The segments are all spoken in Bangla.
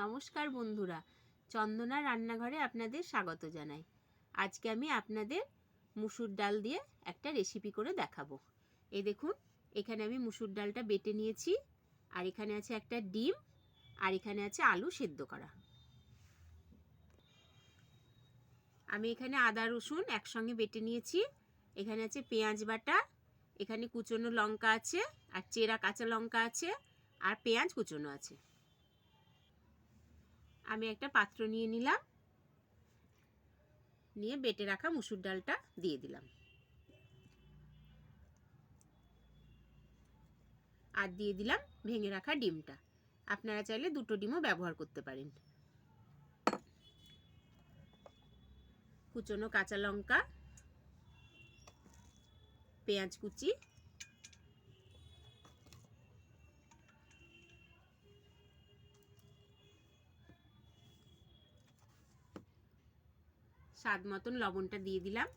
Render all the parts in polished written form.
নমস্কার বন্ধুরা, চন্দনা রান্নাঘরে আপনাদের স্বাগত জানাই। আজকে আমি আপনাদের মুসুর ডাল দিয়ে একটা রেসিপি করে দেখাবো। এই দেখুন, এখানে আমি মুসুর ডালটা বেটে নিয়েছি, আর এখানে আছে একটা ডিম, আর এখানে আছে আলু সেদ্ধ করা। আমি এখানে আদা রসুন একসঙ্গে বেটে নিয়েছি। এখানে আছে পেঁয়াজ বাটা, এখানে কুচনো লঙ্কা আছে, আর চেরা কাঁচা লঙ্কা আছে, আর পেঁয়াজ কুচনো আছে। আমি একটা পাত্র নিয়ে নিলাম, নিয়ে বেটে রাখা মুসুর ডালটা দিয়ে দিলাম, আর দিয়ে দিলাম ভেঙে রাখা ডিমটা। আপনারা চাইলে দুটো ডিমও ব্যবহার করতে পারেন। কুচনো কাঁচা লঙ্কা, পেঁয়াজ কুচি, স্বাদ মতন লবণটা দিয়ে দিলাম,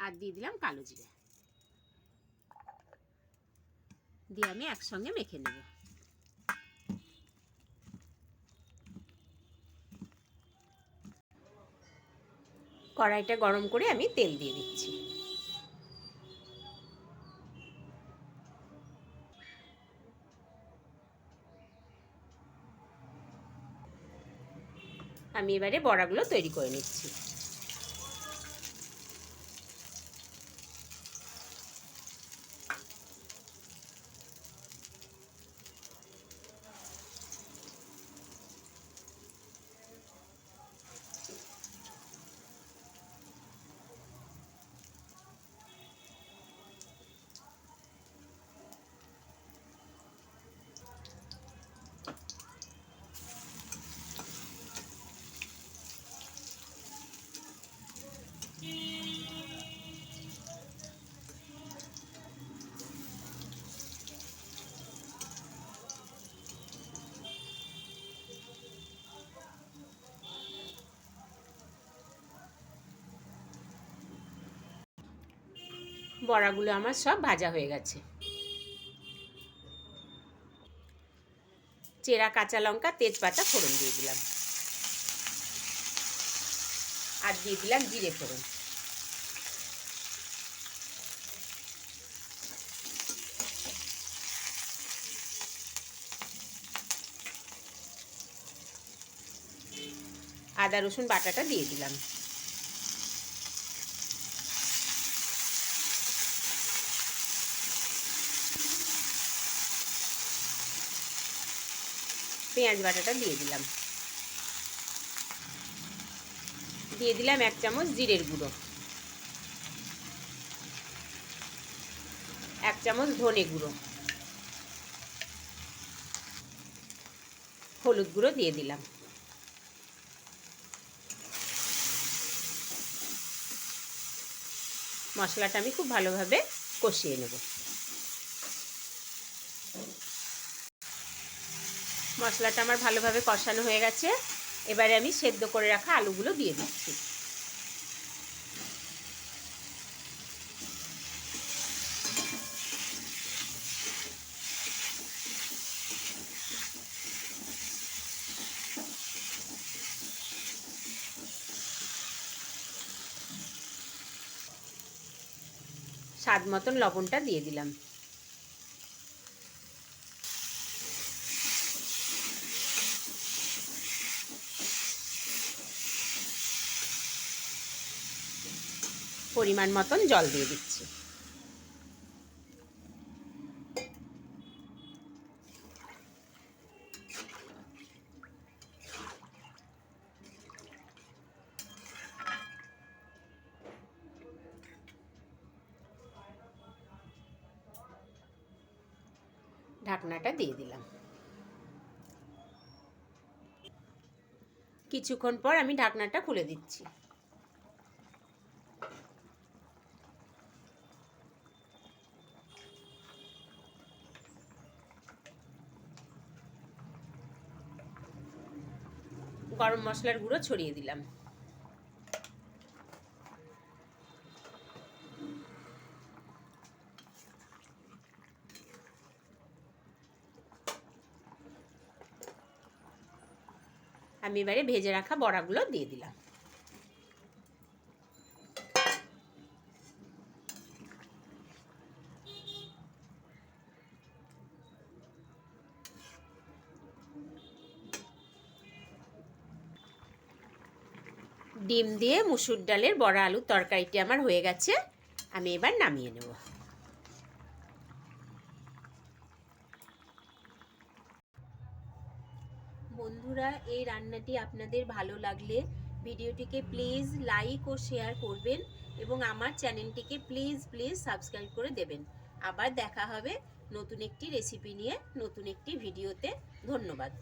আর দিয়ে দিলাম কালো জিরে, দিয়ে আমি একসঙ্গে মেখে নেব। কড়াইটা গরম করে আমি তেল দিয়ে দিচ্ছি। আমি এবারে বড়াগুলো তৈরি করে নিচ্ছি। বড়াগুলো আমার সব ভাজা হয়ে গেছে। চেরা কাঁচা লঙ্কা, তেজপাতা ফোড়ন দিয়ে দিলাম, আর দিয়ে দিলাম জিরে ফোড়ন। আদা রসুন বাটাটা দিয়ে দিলাম, পেঁয়াজ বাটাটা দিয়ে দিলাম, দিয়ে দিলাম 1 চামচ জিরের গুঁড়ো, 1 চামচ ধনে গুঁড়ো, হলুদ গুঁড়ো দিয়ে দিলাম। মশলাটা আমি খুব ভালোভাবে কষিয়ে নেব। মশলাটা আমার ভালোভাবে কষানো হয়ে গেছে। এবারে আমি সেদ্ধ করে রাখা আলুগুলো দিয়ে দিচ্ছি। স্বাদ মতন লবণটা দিয়ে দিলাম। পরিমাণ মতন জল দিয়ে দিচ্ছি। ঢাকনাটা দিয়ে দিলাম। কিছুক্ষণ পর আমি ঢাকনাটা খুলে দিচ্ছি। গরম মশলার গুঁড়ো ছড়িয়ে দিলাম। আমি এবারে ভেজে রাখা বড়াগুলো দিয়ে দিলাম। ডিম দিয়ে মুসুর ডালের বড়া আলুর তরকারিটি আমার হয়ে গেছে। আমি এবার নামিয়ে নেব। বন্ধুরা, এই রান্নাটি আপনাদের ভালো লাগলে ভিডিওটিকে প্লিজ লাইক ও শেয়ার করবেন এবং আমার চ্যানেলটিকে প্লিজ সাবস্ক্রাইব করে দেবেন। আবার দেখা হবে নতুন একটি রেসিপি নিয়ে, নতুন একটি ভিডিওতে। ধন্যবাদ।